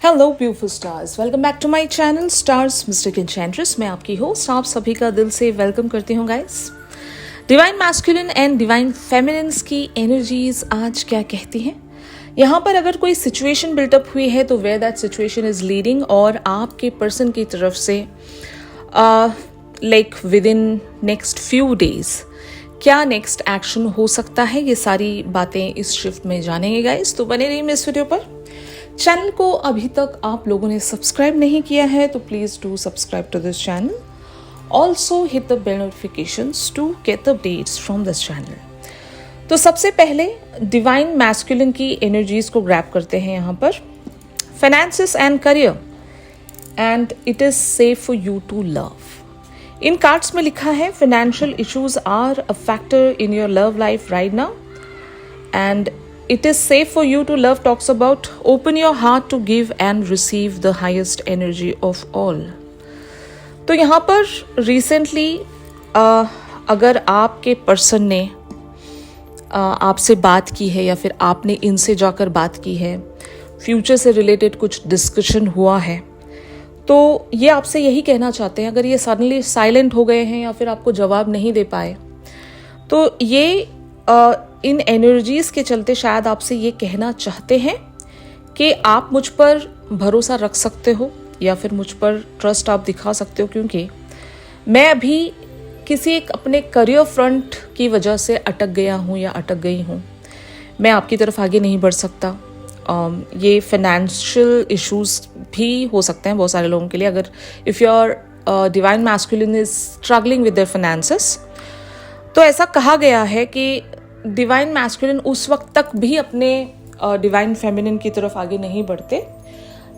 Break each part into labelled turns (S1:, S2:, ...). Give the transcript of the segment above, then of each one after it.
S1: Hello beautiful stars, welcome back to my channel stars mystic enchantress. मैं आपकी host आप सभी का दिल से वेलकम करती हूँ guys. Divine masculine and divine feminines की एनर्जीज आज क्या कहती हैं। यहाँ पर अगर कोई सिचुएशन बिल्टअप हुई है तो where that situation is leading और आपके पर्सन की तरफ से like within next few days क्या नेक्स्ट एक्शन हो सकता है, ये सारी बातें इस शिफ्ट में जानेंगे गाइस। तो बने रहिए इस वीडियो पर। चैनल को अभी तक आप लोगों ने सब्सक्राइब नहीं किया है तो please do subscribe to this channel. Also hit the bell notifications to get updates from this channel. तो सबसे पहले डिवाइन मैस्कुलिन की एनर्जीज को ग्रैब करते हैं यहाँ पर। Finances and career and it is safe for you to love. इन कार्ड्स में लिखा है financial issues are a factor in your love life right now and it is safe for you to love talks about open your heart to give and receive the highest energy of all। तो यहाँ पर recently अगर आपके person ने आपसे बात की है या फिर आपने इनसे जाकर बात की है, फ्यूचर से रिलेटेड कुछ डिस्कशन हुआ है, तो ये आपसे यही कहना चाहते हैं। अगर ये सडनली साइलेंट हो गए हैं या फिर आपको जवाब नहीं दे पाए तो ये इन एनर्जीज के चलते शायद आपसे ये कहना चाहते हैं कि आप मुझ पर भरोसा रख सकते हो या फिर मुझ पर ट्रस्ट आप दिखा सकते हो, क्योंकि मैं अभी किसी एक अपने करियर फ्रंट की वजह से अटक गया हूँ या अटक गई हूँ। मैं आपकी तरफ आगे नहीं बढ़ सकता। ये फाइनेंशियल इश्यूज भी हो सकते हैं बहुत सारे लोगों के लिए। अगर if your divine masculine is struggling with their finances, तो ऐसा कहा गया है कि डिवाइन मैस्कुलिन उस वक्त तक भी अपने डिवाइन फेमिनिन की तरफ आगे नहीं बढ़ते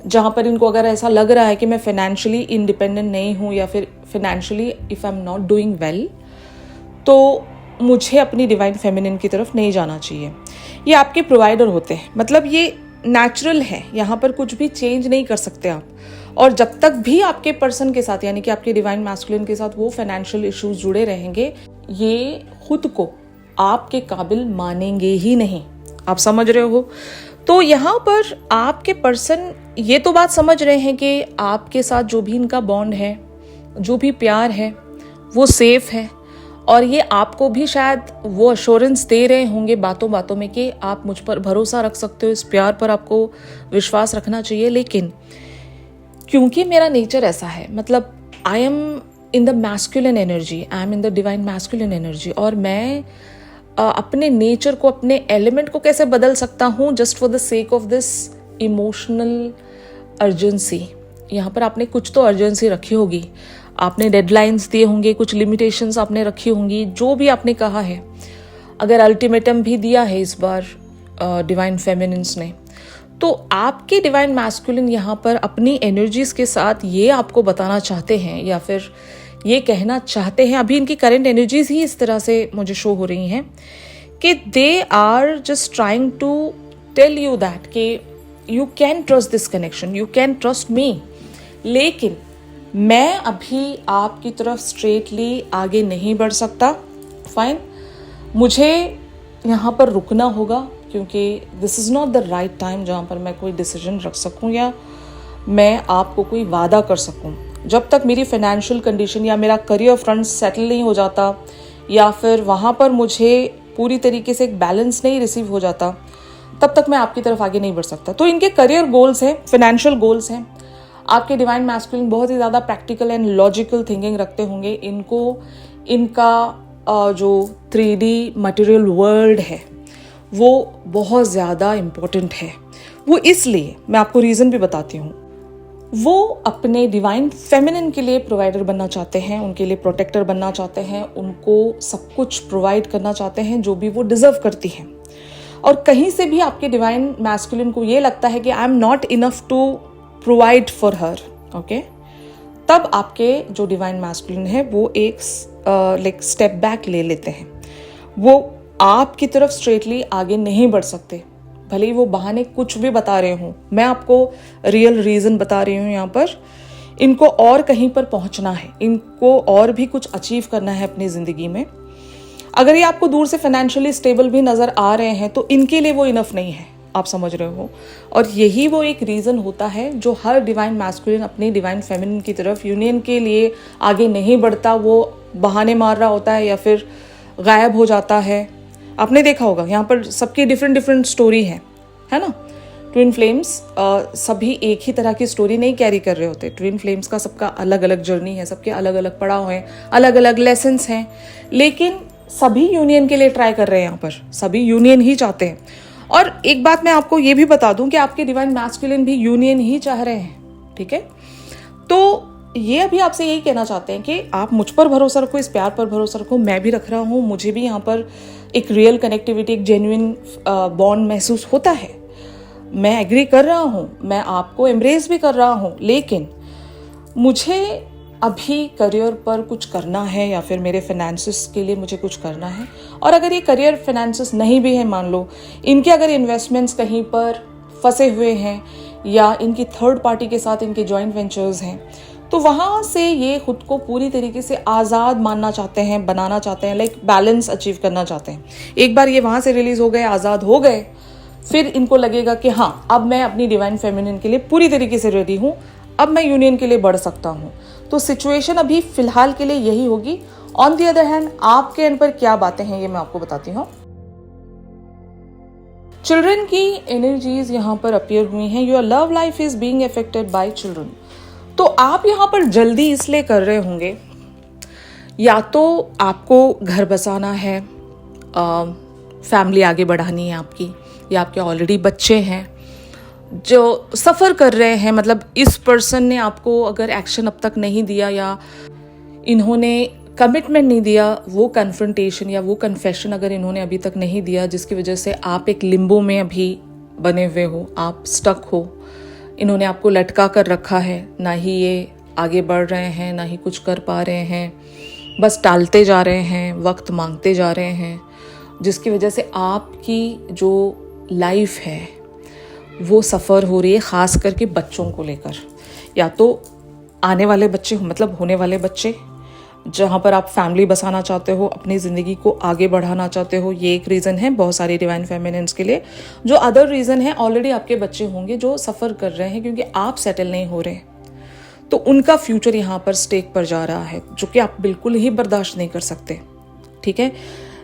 S1: जहाँ पर इनको अगर ऐसा लग रहा है कि मैं फाइनेंशियली इंडिपेंडेंट नहीं हूँ या फिर financially if I am not doing well, तो मुझे अपनी डिवाइन फेमिनिन की तरफ नहीं जाना चाहिए। ये आपके प्रोवाइडर होते हैं, मतलब ये नेचुरल है, यहाँ पर कुछ भी चेंज नहीं कर सकते आप। और जब तक भी आपके पर्सन के साथ यानी कि आपके डिवाइन मैस्कुलिन के साथ वो फाइनेंशियल इश्यूज जुड़े रहेंगे, ये खुद को आपके काबिल मानेंगे ही नहीं। आप समझ रहे हो? तो यहाँ पर आपके पर्सन ये तो बात समझ रहे हैं कि आपके साथ जो भी इनका बॉन्ड है, जो भी प्यार है, वो सेफ है, और ये आपको भी शायद वो अश्योरेंस दे रहे होंगे बातों बातों में कि आप मुझ पर भरोसा रख सकते हो, इस प्यार पर आपको विश्वास रखना चाहिए। लेकिन क्योंकि मेरा नेचर ऐसा है, मतलब I am in the masculine energy, I am in the divine masculine energy, और मैं अपने नेचर को, अपने एलिमेंट को कैसे बदल सकता हूँ just for the sake of this emotional urgency. यहाँ पर आपने कुछ तो अर्जेंसी रखी होगी, आपने डेडलाइंस दिए होंगे, कुछ लिमिटेशंस आपने रखी होंगी, जो भी आपने कहा है। अगर अल्टीमेटम भी दिया है इस बार डिवाइन फेमिनिन्स ने, तो आपके डिवाइन मैस्कुलिन यहाँ पर अपनी एनर्जीज के साथ ये आपको बताना चाहते हैं या फिर ये कहना चाहते हैं, अभी इनकी करंट एनर्जीज ही इस तरह से मुझे शो हो रही हैं कि they are just trying to tell you that कि you can trust this connection, you can trust me. लेकिन मैं अभी आपकी तरफ स्ट्रेटली आगे नहीं बढ़ सकता। फाइन, मुझे यहाँ पर रुकना होगा, क्योंकि this is not the right time जहाँ पर मैं कोई डिसीजन रख सकूँ या मैं आपको कोई वादा कर सकूँ। जब तक मेरी फाइनेंशियल कंडीशन या मेरा करियर फ्रंट सेटल नहीं हो जाता या फिर वहाँ पर मुझे पूरी तरीके से एक बैलेंस नहीं रिसीव हो जाता, तब तक मैं आपकी तरफ आगे नहीं बढ़ सकता। तो इनके करियर गोल्स हैं, फाइनेंशियल गोल्स हैं। आपके डिवाइन मैस्कुलिन बहुत ही ज़्यादा प्रैक्टिकल एंड लॉजिकल थिंकिंग रखते होंगे। इनको इनका जो 3D मटेरियल वर्ल्ड है वो बहुत ज़्यादा इम्पोर्टेंट है। वो इसलिए, मैं आपको रीज़न भी बताती हूँ, वो अपने डिवाइन फेमिनिन के लिए प्रोवाइडर बनना चाहते हैं, उनके लिए प्रोटेक्टर बनना चाहते हैं, उनको सब कुछ प्रोवाइड करना चाहते हैं जो भी वो डिजर्व करती हैं। और कहीं से भी आपके डिवाइन मैस्कुलिन को ये लगता है कि I am not enough to provide for her, okay, तब आपके जो डिवाइन मैस्कुलिन है वो एक लाइक स्टेप बैक ले लेते हैं। वो आपकी तरफ स्ट्रेटली आगे नहीं बढ़ सकते, भले ही वो बहाने कुछ भी बता रहे हूँ। मैं आपको रियल रीज़न बता रही हूँ। यहाँ पर इनको और कहीं पर पहुँचना है, इनको और भी कुछ अचीव करना है अपनी ज़िंदगी में। अगर ये आपको दूर से फाइनेंशियली स्टेबल भी नज़र आ रहे हैं तो इनके लिए वो इनफ नहीं है। आप समझ रहे हो। और यही वो एक रीज़न होता है जो हर डिवाइन मैस्कुलिन अपनी डिवाइन फेमिनिन की तरफ यूनियन के लिए आगे नहीं बढ़ता, वो बहाने मार रहा होता है या फिर गायब हो जाता है। आपने देखा होगा यहाँ पर सबकी डिफरेंट स्टोरी है ना। ट्विन फ्लेम्स सभी एक ही तरह की स्टोरी नहीं कैरी कर रहे होते। ट्विन फ्लेम्स का सबका अलग अलग जर्नी है, सबके अलग अलग पड़ाव हैं, अलग अलग लेसन्स हैं, लेकिन सभी यूनियन के लिए ट्राई कर रहे हैं। यहाँ पर सभी यूनियन ही चाहते हैं। और एक बात मैं आपको ये भी बता दूं कि आपके डिवाइन मैस्कुलिन भी यूनियन ही चाह रहे हैं, ठीक है। तो ये अभी आपसे यही कहना चाहते हैं कि आप मुझ पर भरोसा रखो, इस प्यार पर भरोसा रखो। मैं भी रख रहा हूँ, मुझे भी यहाँ पर एक रियल कनेक्टिविटी, एक जेन्युइन बॉन्ड महसूस होता है। मैं एग्री कर रहा हूँ, मैं आपको एम्ब्रेस भी कर रहा हूँ, लेकिन मुझे अभी करियर पर कुछ करना है या फिर मेरे फाइनेंसेस के लिए मुझे कुछ करना है। और अगर ये करियर फाइनेंसेस नहीं भी है, मान लो इनके अगर इन्वेस्टमेंट्स कहीं पर फंसे हुए हैं या इनकी थर्ड पार्टी के साथ इनके जॉइंट वेंचर्स हैं, तो वहाँ से ये खुद को पूरी तरीके से आज़ाद मानना चाहते हैं, बनाना चाहते हैं, लाइक बैलेंस अचीव करना चाहते हैं। एक बार ये वहाँ से रिलीज हो गए, आज़ाद हो गए, फिर इनको लगेगा कि हाँ, अब मैं अपनी डिवाइन फेमिनिन के लिए पूरी तरीके से रेडी हूँ, अब मैं यूनियन के लिए बढ़ सकता हूँ। तो सिचुएशन अभी फिलहाल के लिए यही होगी। ऑन दी अदर हैंड आपके एंड पर क्या बातें हैं ये मैं आपको बताती हूँ। चिल्ड्रन की एनर्जीज यहाँ पर अपीयर हुई हैं। Your love life is being affected by children. तो आप यहाँ पर जल्दी इसलिए कर रहे होंगे, या तो आपको घर बसाना है, फैमिली आगे बढ़ानी है आपकी, या आपके ऑलरेडी बच्चे हैं जो सफ़र कर रहे हैं। मतलब इस पर्सन ने आपको अगर एक्शन अब तक नहीं दिया या इन्होंने कमिटमेंट नहीं दिया, वो कन्फ्रंटेशन या वो कन्फेशन अगर इन्होंने अभी तक नहीं दिया, जिसकी वजह से आप एक लिम्बो में अभी बने हुए हो, आप स्टक हो, इन्होंने आपको लटका कर रखा है, ना ही ये आगे बढ़ रहे हैं, ना ही कुछ कर पा रहे हैं, बस टालते जा रहे हैं, वक्त मांगते जा रहे हैं, जिसकी वजह से आपकी जो लाइफ है वो सफ़र हो रही है, ख़ास करके बच्चों को लेकर। या तो आने वाले बच्चे, मतलब होने वाले बच्चे, जहाँ पर आप फैमिली बसाना चाहते हो, अपनी ज़िंदगी को आगे बढ़ाना चाहते हो, ये एक रीज़न है बहुत सारी डिवाइन फेमिनिन्स के लिए। जो अदर रीज़न है, ऑलरेडी आपके बच्चे होंगे जो सफ़र कर रहे हैं क्योंकि आप सेटल नहीं हो रहे, तो उनका फ्यूचर यहाँ पर स्टेक पर जा रहा है, जो कि आप बिल्कुल ही बर्दाश्त नहीं कर सकते, ठीक है।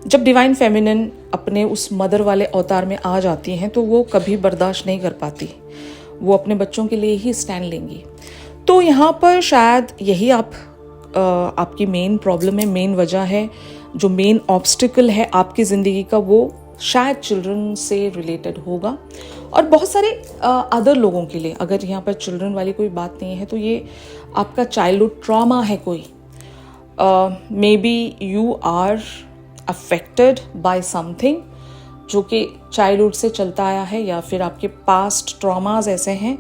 S1: जब डिवाइन फेमिनिन अपने उस मदर वाले अवतार में आ जाती हैं तो वो कभी बर्दाश्त नहीं कर पाती, वो अपने बच्चों के लिए ही स्टैंड लेंगी। तो यहाँ पर शायद यही आपकी मेन प्रॉब्लम है, मेन वजह है, जो मेन ऑब्स्टिकल है आपकी ज़िंदगी का, वो शायद चिल्ड्रन से रिलेटेड होगा। और बहुत सारे अदर लोगों के लिए, अगर यहाँ पर चिल्ड्रन वाली कोई बात नहीं है, तो ये आपका चाइल्डहुड ट्रॉमा है कोई। Maybe you are affected by something जो कि चाइल्डहुड से चलता आया है, या फिर आपके पास्ट ट्रॉमाज ऐसे हैं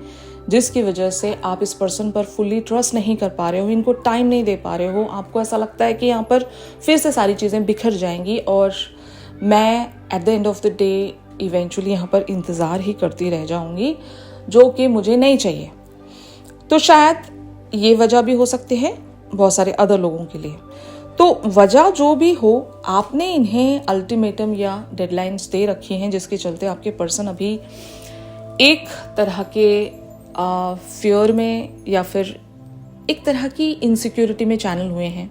S1: जिसकी वजह से आप इस पर्सन पर फुल्ली ट्रस्ट नहीं कर पा रहे हो, इनको टाइम नहीं दे पा रहे हो। आपको ऐसा लगता है कि यहाँ पर फिर से सारी चीज़ें बिखर जाएंगी और मैं at the end of the day eventually यहाँ पर इंतज़ार ही करती रह जाऊँगी, जो कि मुझे नहीं चाहिए। तो शायद ये वजह भी हो सकती है बहुत सारे अदर लोगों के लिए। तो वजह जो भी हो, आपने इन्हें अल्टीमेटम या डेडलाइंस दे रखी हैं, जिसके चलते आपके पर्सन अभी एक तरह के फियर में या फिर एक तरह की इनसिक्योरिटी में चैनल हुए हैं।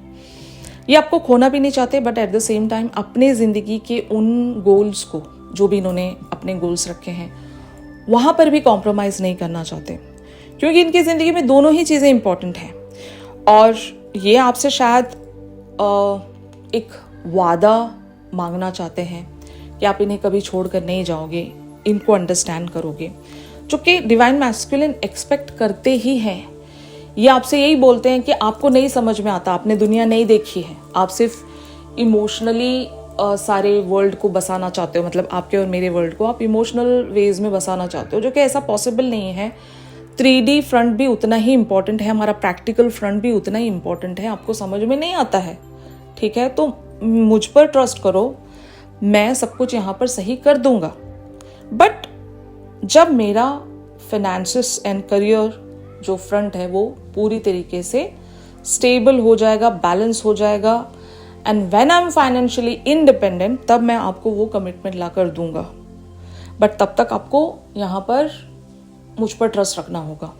S1: ये आपको खोना भी नहीं चाहते, but at the same time अपने ज़िंदगी के उन गोल्स को, जो भी इन्होंने अपने गोल्स रखे हैं, वहाँ पर भी कॉम्प्रोमाइज़ नहीं करना चाहते, क्योंकि इनकी ज़िंदगी में दोनों ही चीज़ें इंपॉर्टेंट हैं। और ये आपसे शायद एक वादा मांगना चाहते हैं कि आप इन्हें कभी छोड़कर नहीं जाओगे, इनको अंडरस्टैंड करोगे, जो कि डिवाइन मैस्कुलिन एक्सपेक्ट करते ही हैं। ये आपसे यही बोलते हैं कि आपको नहीं समझ में आता, आपने दुनिया नहीं देखी है, आप सिर्फ इमोशनली सारे वर्ल्ड को बसाना चाहते हो, मतलब आपके और मेरे वर्ल्ड को आप इमोशनल वेज में बसाना चाहते हो, जो कि ऐसा पॉसिबल नहीं है। 3D फ्रंट भी उतना ही इम्पॉर्टेंट है, हमारा प्रैक्टिकल फ्रंट भी उतना ही इम्पॉर्टेंट है, आपको समझ में नहीं आता है, ठीक है। तो मुझ पर ट्रस्ट करो, मैं सब कुछ यहाँ पर सही कर दूंगा। बट जब मेरा फाइनेंसेस एंड करियर जो फ्रंट है वो पूरी तरीके से स्टेबल हो जाएगा, बैलेंस हो जाएगा, and when I am financially independent, तब मैं आपको वो कमिटमेंट ला कर दूंगा। बट तब तक आपको यहाँ पर मुझ पर ट्रस्ट रखना होगा,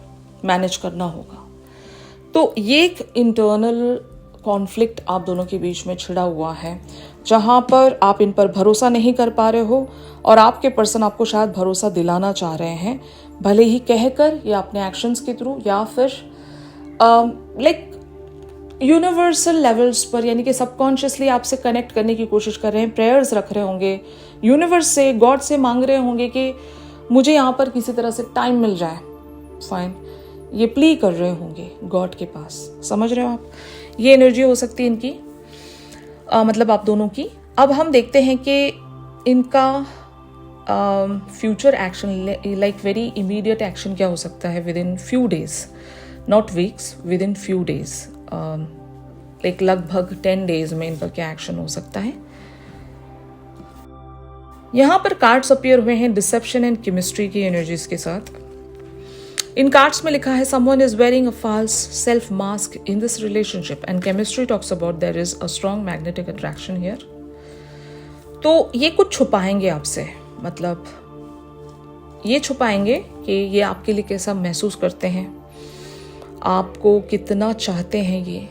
S1: मैनेज करना होगा। तो ये एक इंटरनल कॉन्फ्लिक्ट आप दोनों के बीच में छिड़ा हुआ है, जहाँ पर आप इन पर भरोसा नहीं कर पा रहे हो और आपके पर्सन आपको शायद भरोसा दिलाना चाह रहे हैं, भले ही कहकर या अपने एक्शंस के थ्रू या फिर लाइक यूनिवर्सल लेवल्स पर, यानी कि सबकॉन्शियसली आपसे कनेक्ट करने की कोशिश कर रहे हैं, प्रेयर्स रख रहे होंगे, यूनिवर्स से, गॉड से मांग रहे होंगे कि मुझे यहाँ पर किसी तरह से टाइम मिल जाए। फाइन, ये प्ली कर रहे होंगे गॉड के पास, समझ रहे हो आप? ये एनर्जी हो सकती है इनकी, मतलब आप दोनों की। अब हम देखते हैं कि इनका future action, like very immediate action क्या हो सकता है with in few days, not weeks, with in few days, like लगभग 10 डेज में इनका क्या एक्शन हो सकता है। यहां पर कार्ड्स अपीयर हुए हैं डिसेप्शन एंड केमिस्ट्री की एनर्जीज के साथ। इन कार्ड्स में लिखा है someone is wearing a false self mask in this relationship and chemistry talks about there is a strong magnetic attraction here। तो ये कुछ छुपाएंगे आपसे, मतलब ये छुपाएंगे कि ये आपके लिए कैसा महसूस करते हैं, आपको कितना चाहते हैं, ये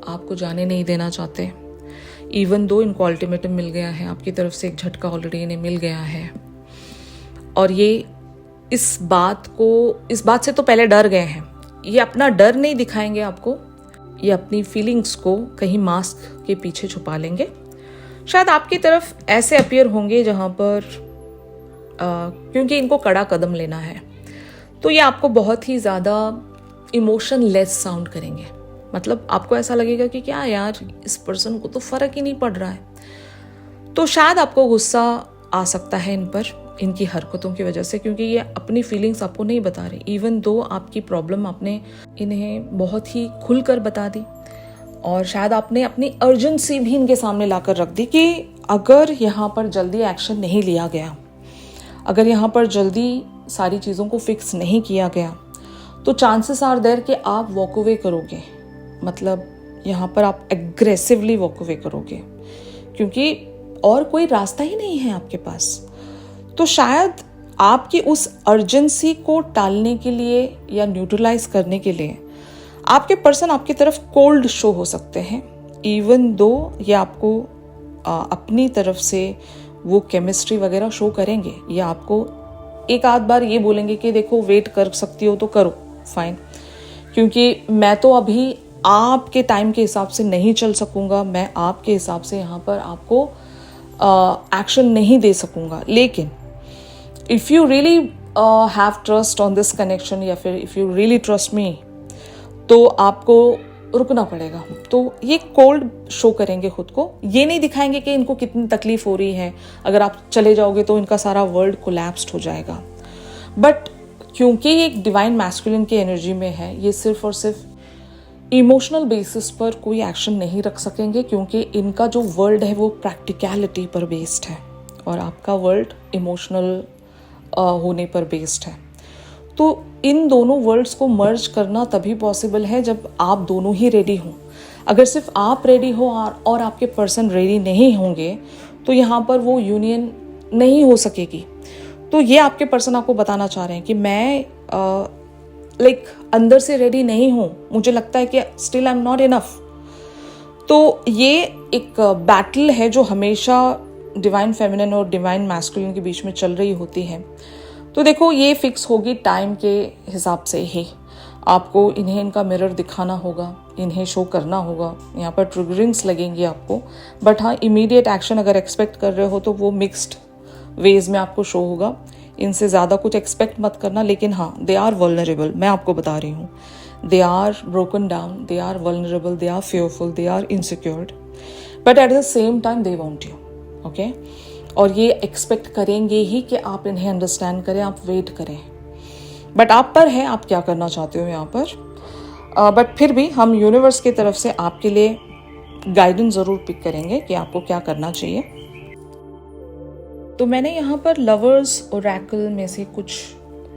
S1: आपको जाने नहीं देना चाहते। इवन दो इनको अल्टीमेटम मिल गया है, आपकी तरफ से एक झटका ऑलरेडी इन्हें मिल गया है, और ये इस बात से तो पहले डर गए हैं। ये अपना डर नहीं दिखाएंगे आपको, ये अपनी फीलिंग्स को कहीं मास्क के पीछे छुपा लेंगे। शायद आपकी तरफ ऐसे अपीयर होंगे जहां पर क्योंकि इनको कड़ा कदम लेना है, तो ये आपको बहुत ही ज़्यादा इमोशनलेस साउंड करेंगे। मतलब आपको ऐसा लगेगा कि क्या यार, इस पर्सन को तो फ़र्क ही नहीं पड़ रहा है। तो शायद आपको गुस्सा आ सकता है इन पर, इनकी हरकतों की वजह से, क्योंकि ये अपनी फीलिंग्स आपको नहीं बता रहे। इवन दो आपकी प्रॉब्लम आपने इन्हें बहुत ही खुलकर बता दी, और शायद आपने अपनी अर्जेंसी भी इनके सामने लाकर रख दी कि अगर यहाँ पर जल्दी एक्शन नहीं लिया गया, अगर यहाँ पर जल्दी सारी चीज़ों को फिक्स नहीं किया गया, तो चांसेस आर देयर कि आप वॉक अवे करोगे। मतलब यहाँ पर आप एग्रेसिवली वॉक अवे करोगे, क्योंकि और कोई रास्ता ही नहीं है आपके पास। तो शायद आपकी उस अर्जेंसी को टालने के लिए या न्यूट्रलाइज करने के लिए आपके पर्सन आपकी तरफ कोल्ड शो हो सकते हैं, इवन दो ये आपको अपनी तरफ से वो केमिस्ट्री वगैरह शो करेंगे, या आपको एक आध बार ये बोलेंगे कि देखो वेट कर सकती हो तो करो, फाइन, क्योंकि मैं तो अभी आपके टाइम के हिसाब से नहीं चल सकूंगा, मैं आपके हिसाब से यहाँ पर आपको एक्शन नहीं दे सकूंगा। लेकिन if you really have trust on this connection, या फिर if you really trust me, तो आपको रुकना पड़ेगा। तो ये कोल्ड शो करेंगे खुद को, ये नहीं दिखाएंगे कि इनको कितनी तकलीफ हो रही है, अगर आप चले जाओगे तो इनका सारा वर्ल्ड कोलैप्स्ड हो जाएगा। बट क्योंकि ये एक डिवाइन मैस्कुलिन की एनर्जी में है, ये सिर्फ और सिर्फ इमोशनल बेसिस पर कोई एक्शन नहीं रख सकेंगे, क्योंकि इनका जो वर्ल्ड है वो प्रैक्टिकलिटी पर बेस्ड है और आपका वर्ल्ड इमोशनल होने पर बेस्ड है। तो इन दोनों वर्ल्ड्स को मर्ज करना तभी पॉसिबल है जब आप दोनों ही रेडी हों। अगर सिर्फ आप रेडी हो और आपके पर्सन रेडी नहीं होंगे, तो यहाँ पर वो यूनियन नहीं हो सकेगी। तो ये आपके पर्सन आपको बताना चाह रहे हैं कि मैं लाइक अंदर से रेडी नहीं हूँ, मुझे लगता है कि still I am not enough. तो ये एक बैटल है जो हमेशा डिवाइन फेमिनिन और डिवाइन मैस्कुलिन के बीच में चल रही होती है। तो देखो, ये फिक्स होगी टाइम के हिसाब से ही। आपको इन्हें इनका मिरर दिखाना होगा, इन्हें शो करना होगा, यहाँ पर ट्रिगरिंग्स लगेंगी आपको। बट हाँ, इमीडिएट एक्शन अगर एक्सपेक्ट कर रहे हो तो वो मिक्स्ड वेज में आपको शो होगा। इनसे ज़्यादा कुछ एक्सपेक्ट मत करना। लेकिन हाँ, दे आर वल्नरेबल, मैं आपको बता रही हूँ। They are broken down, they are vulnerable, they are fearful, they are insecured, but at the same time they want you, okay. और ये एक्सपेक्ट करेंगे ही कि आप इन्हें अंडरस्टैंड करें, आप वेट करें। बट आप पर है, आप क्या करना चाहते हो यहाँ पर। बट फिर भी हम यूनिवर्स की तरफ से आपके लिए गाइडेंस ज़रूर पिक करेंगे कि आपको क्या करना चाहिए। तो मैंने यहाँ पर लवर्स ओरेकल में से कुछ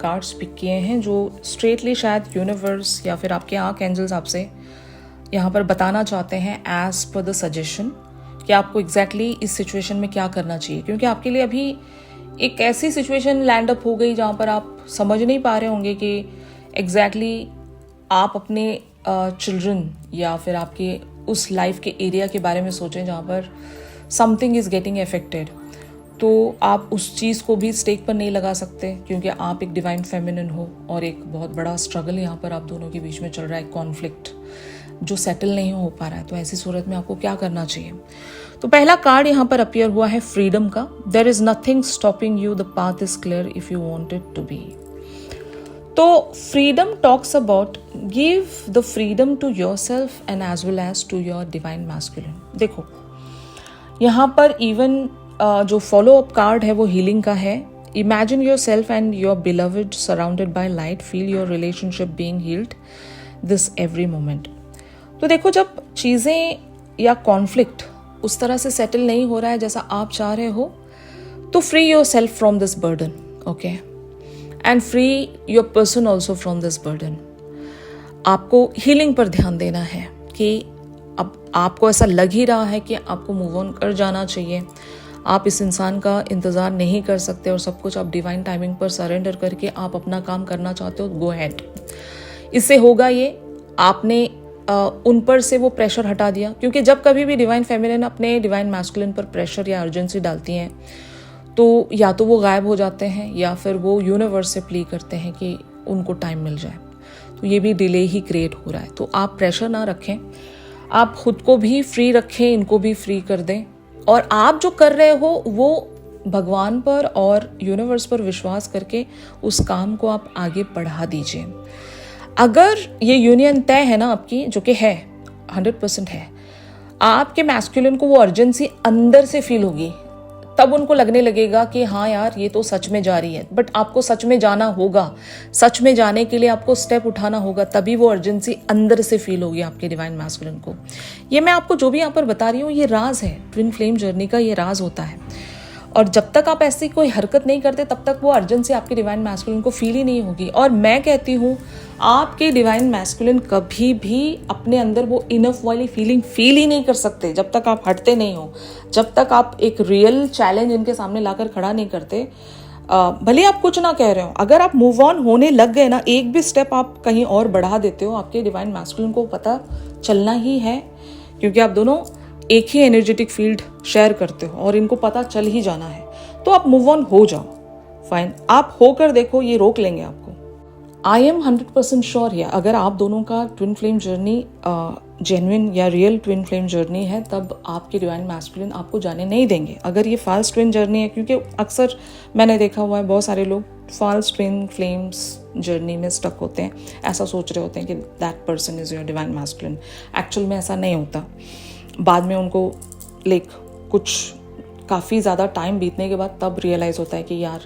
S1: कार्ड्स पिक किए हैं जो स्ट्रेटली शायद यूनिवर्स या फिर आपके आर्क एंजल्स आपसे यहाँ पर बताना चाहते हैं एज पर द सजेशन कि आपको एग्जैक्टली इस सिचुएशन में क्या करना चाहिए। क्योंकि आपके लिए अभी एक ऐसी सिचुएशन लैंड अप हो गई जहाँ पर आप समझ नहीं पा रहे होंगे कि एग्जैक्टली आप अपने चिल्ड्रन या फिर आपके उस लाइफ के एरिया के बारे में सोचें जहाँ पर समथिंग इज़ गेटिंग अफेक्टेड। तो आप उस चीज़ को भी स्टेक पर नहीं लगा सकते क्योंकि आप एक डिवाइन फेमिनिन हो और एक बहुत बड़ा स्ट्रगल यहाँ पर आप दोनों के बीच में चल रहा है, कॉन्फ्लिक्ट जो सेटल नहीं हो पा रहा है। तो ऐसी सूरत में आपको क्या करना चाहिए? तो पहला कार्ड यहाँ पर अपीयर हुआ है फ्रीडम का। There is nothing stopping you, the path is clear if you want it to be. तो freedom talks about give the freedom to yourself and as well as to your divine masculine. देखो यहाँ पर even जो follow up card है वो healing का है। Imagine yourself and your beloved surrounded by light, feel your relationship being healed this every moment. तो देखो जब चीज़ें या कॉन्फ्लिक्ट उस तरह से सेटल नहीं हो रहा है जैसा आप चाह रहे हो, तो free your self from this burden, okay, and free your person also from this burden. आपको हीलिंग पर ध्यान देना है कि अब आपको ऐसा लग ही रहा है कि आपको मूव ऑन कर जाना चाहिए, आप इस इंसान का इंतज़ार नहीं कर सकते और सब कुछ आप डिवाइन टाइमिंग पर सरेंडर करके आप अपना काम करना चाहते हो, गो हैड। इससे होगा ये, आपने उन पर से वो प्रेशर हटा दिया। क्योंकि जब कभी भी डिवाइन फेमिनिन अपने डिवाइन मैस्कुलिन पर प्रेशर या अर्जेंसी डालती हैं तो या तो वो गायब हो जाते हैं या फिर वो यूनिवर्स से प्ली करते हैं कि उनको टाइम मिल जाए। तो ये भी डिले ही क्रिएट हो रहा है। तो आप प्रेशर ना रखें, आप खुद को भी फ्री रखें, इनको भी फ्री कर दें, और आप जो कर रहे हो वो भगवान पर और यूनिवर्स पर विश्वास करके उस काम को आप आगे बढ़ा दीजिए। अगर ये यूनियन तय है ना आपकी, जो कि है 100% है, आपके मैस्कुलिन को वो अर्जेंसी अंदर से फील होगी, तब उनको लगने लगेगा कि हाँ यार ये तो सच में जा रही है। बट आपको सच में जाना होगा, सच में जाने के लिए आपको स्टेप उठाना होगा, तभी वो अर्जेंसी अंदर से फील होगी आपके डिवाइन मैस्कुलिन को। ये मैं आपको जो भी यहाँ पर बता रही हूँ ये राज है, ट्विन फ्लेम जर्नी का ये राज होता है। और जब तक आप ऐसी कोई हरकत नहीं करते तब तक वो अर्जेंसी आपके डिवाइन मैस्कुलिन को फील ही नहीं होगी। और मैं कहती हूँ आपके डिवाइन मैस्कुलिन कभी भी अपने अंदर वो इनफ वाली फीलिंग फील ही नहीं कर सकते जब तक आप हटते नहीं हो, जब तक आप एक रियल चैलेंज इनके सामने लाकर खड़ा नहीं करते। भले आप कुछ ना कह रहे हो, अगर आप मूव ऑन होने लग गए ना, एक भी स्टेप आप कहीं और बढ़ा देते हो, आपके डिवाइन मैस्कुलिन को पता चलना ही है, क्योंकि आप दोनों एक ही एनर्जेटिक फील्ड शेयर करते हो और इनको पता चल ही जाना है। तो आप मूव ऑन हो जाओ, फाइन, आप होकर देखो, ये रोक लेंगे आपको। आई एम 100% श्योर है, अगर आप दोनों का ट्विन फ्लेम जर्नी जेन्युइन या रियल ट्विन फ्लेम जर्नी है, तब आपके डिवाइन मैस्कुलिन आपको जाने नहीं देंगे। अगर ये फॉल्स ट्विन जर्नी है, क्योंकि अक्सर मैंने देखा हुआ है बहुत सारे लोग फॉल्स ट्विन फ्लेम्स जर्नी में स्टक होते हैं, ऐसा सोच रहे होते हैं कि that person is your divine masculine. Actual में ऐसा नहीं होता। बाद में उनको कुछ काफ़ी ज़्यादा टाइम बीतने के बाद तब रियलाइज़ होता है कि यार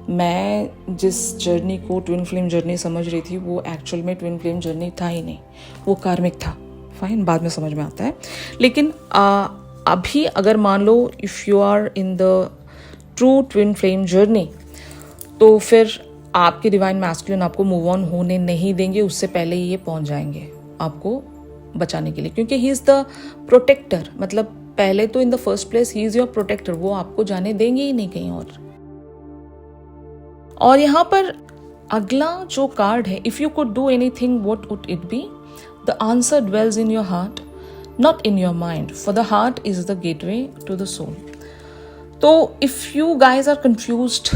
S1: मैं जिस जर्नी को ट्विन फ्लेम जर्नी समझ रही थी वो एक्चुअल में ट्विन फ्लेम जर्नी था ही नहीं, वो कार्मिक था। फाइन, बाद में समझ में आता है। लेकिन अभी अगर मान लो if you are in the true twin flame journey, तो फिर आपके डिवाइन मैस्कुलिन आपको मूव ऑन होने नहीं देंगे, उससे पहले ही ये पहुंच जाएंगे आपको बचाने के लिए, क्योंकि ही इज़ द प्रोटेक्टर। मतलब पहले तो in the first place he is your protector, वो आपको जाने देंगे ही नहीं कहीं और यहाँ पर अगला जो कार्ड है, if you could do anything what would it be? The answer dwells in your heart not in your mind, for the heart is the gateway to the soul. तो if you guys are confused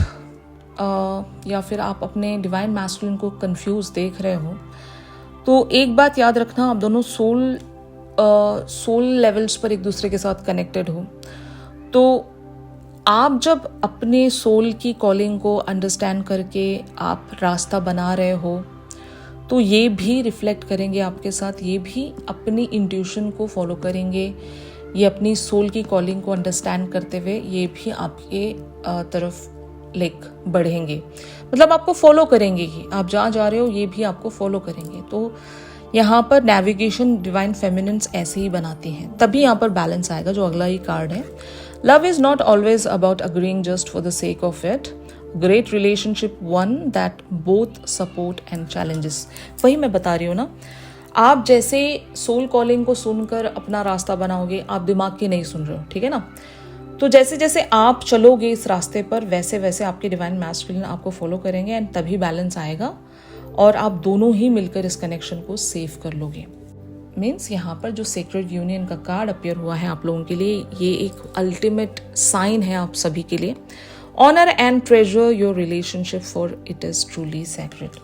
S1: या फिर आप अपने divine masculine को confuse देख रहे हो, तो एक बात याद रखना, आप दोनों सोल लेवल्स पर एक दूसरे के साथ कनेक्टेड हो। तो आप जब अपने सोल की कॉलिंग को अंडरस्टैंड करके आप रास्ता बना रहे हो, तो ये भी रिफ्लेक्ट करेंगे आपके साथ, ये भी अपनी इंट्यूशन को फॉलो करेंगे, ये अपनी सोल की कॉलिंग को अंडरस्टैंड करते हुए ये भी आपके तरफ बढ़ेंगे। मतलब आपको फॉलो करेंगे ही, आप जहाँ जा रहे हो ये भी आपको फॉलो करेंगे। तो यहाँ पर नेविगेशन डिवाइन फेमिनिन्स ऐसे ही बनाती हैं, तभी यहाँ पर बैलेंस आएगा। जो अगला ही कार्ड है, love is not always about agreeing just for the sake of it, great relationship one that both support and challenges. वही मैं बता रही हूँ ना, आप जैसे सोल कॉलिंग को सुनकर अपना रास्ता बनाओगे, आप दिमाग की नहीं सुन रहे हो, ठीक है ना। तो जैसे जैसे आप चलोगे इस रास्ते पर वैसे वैसे आपके डिवाइन मैस्कुलिन आपको फॉलो करेंगे एंड तभी बैलेंस आएगा और आप दोनों ही मिलकर इस कनेक्शन को सेव कर लोगे। मीन्स यहाँ पर जो सेक्रेड यूनियन का कार्ड अपीयर हुआ है आप लोगों के लिए, ये एक अल्टीमेट साइन है आप सभी के लिए। Honour and treasure your relationship for it is truly sacred.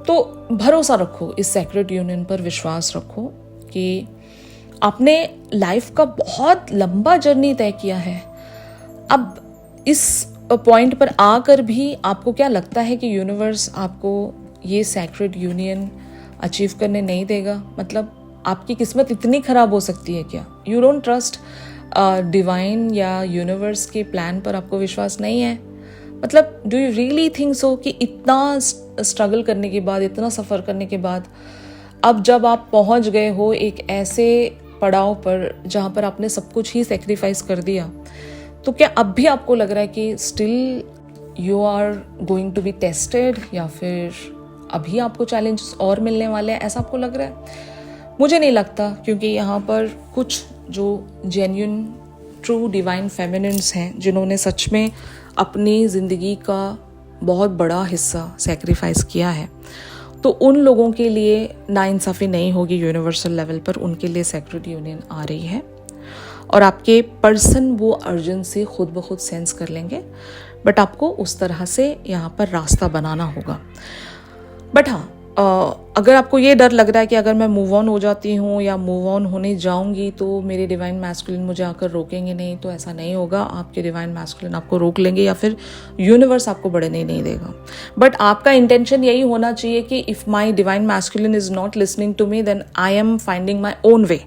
S1: तो भरोसा रखो इस सैक्रेड यूनियन पर, विश्वास रखो कि आपने लाइफ का बहुत लंबा जर्नी तय किया है। अब इस पॉइंट पर आकर भी आपको क्या लगता है कि यूनिवर्स आपको ये सैक्रेड यूनियन अचीव करने नहीं देगा? मतलब आपकी किस्मत इतनी खराब हो सकती है क्या? यू डोंट ट्रस्ट डिवाइन या यूनिवर्स के प्लान पर आपको विश्वास नहीं है? मतलब do you really think so कि इतना स्ट्रगल करने के बाद, इतना सफ़र करने के बाद, अब जब आप पहुंच गए हो एक ऐसे पड़ाव पर जहां पर आपने सब कुछ ही सेक्रीफाइस कर दिया, तो क्या अब भी आपको लग रहा है कि still you are going to be tested, या फिर अभी आपको चैलेंजेस और मिलने वाले हैं, ऐसा आपको लग रहा है? मुझे नहीं लगता, क्योंकि यहाँ पर कुछ जो जेन्युइन ट्रू डिवाइन फेमिनिन्स हैं जिन्होंने सच में अपनी ज़िंदगी का बहुत बड़ा हिस्सा सेक्रीफाइस किया है, तो उन लोगों के लिए नाइंसाफ़ी नहीं होगी यूनिवर्सल लेवल पर, उनके लिए सैक्रेड यूनियन आ रही है और आपके पर्सन वो अर्जेंसी खुद ब खुद सेंस कर लेंगे। बट आपको उस तरह से यहाँ पर रास्ता बनाना होगा। बट हाँ, अगर आपको ये डर लग रहा है कि अगर मैं मूव ऑन हो जाती हूँ या मूव ऑन होने जाऊँगी तो मेरे डिवाइन मैस्कुलिन मुझे आकर रोकेंगे नहीं, तो ऐसा नहीं होगा। आपके डिवाइन मैस्कुलिन आपको रोक लेंगे या फिर यूनिवर्स आपको बढ़ने नहीं देगा। बट आपका इंटेंशन यही होना चाहिए कि if my divine masculine is not listening to me then I am finding my own way.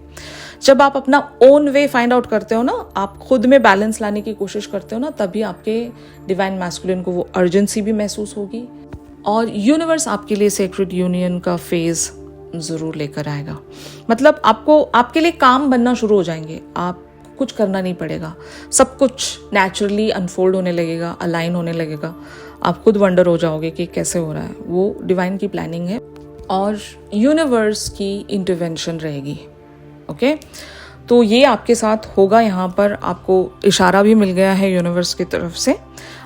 S1: जब आप अपना ओन वे फाइंड आउट करते हो ना, आप खुद में बैलेंस लाने की कोशिश करते हो ना, तभी आपके डिवाइन मैस्कुलिन को वो अर्जेंसी भी महसूस होगी और यूनिवर्स आपके लिए सेक्रेड यूनियन का फेज ज़रूर लेकर आएगा। मतलब आपको, आपके लिए काम बनना शुरू हो जाएंगे, आप कुछ करना नहीं पड़ेगा, सब कुछ नेचुरली अनफोल्ड होने लगेगा, अलाइन होने लगेगा। आप खुद वंडर हो जाओगे कि कैसे हो रहा है। वो डिवाइन की प्लानिंग है और यूनिवर्स की इंटरवेंशन रहेगी। ओके, तो ये आपके साथ होगा। यहाँ पर आपको इशारा भी मिल गया है यूनिवर्स की तरफ से।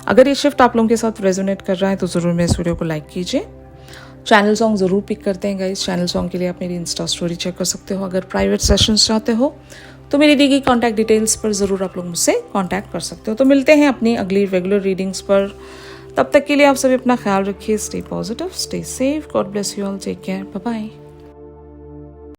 S1: अगर ये शिफ्ट आप लोगों के साथ रेजोनेट कर रहा है तो ज़रूर मेरे इस वीडियो को लाइक कीजिए। चैनल सॉन्ग ज़रूर पिक करते हैं गाइस। चैनल सॉन्ग के लिए आप मेरी इंस्टा स्टोरी चेक कर सकते हो। अगर प्राइवेट सेशंस चाहते हो तो मेरी दी गई कॉन्टैक्ट डिटेल्स पर ज़रूर आप लोग मुझसे कॉन्टैक्ट कर सकते हो। तो मिलते हैं अपनी अगली रेगुलर रीडिंग्स पर। तब तक के लिए आप सभी अपना ख्याल रखिए। Stay positive, stay safe, God bless you all, take care, bye bye.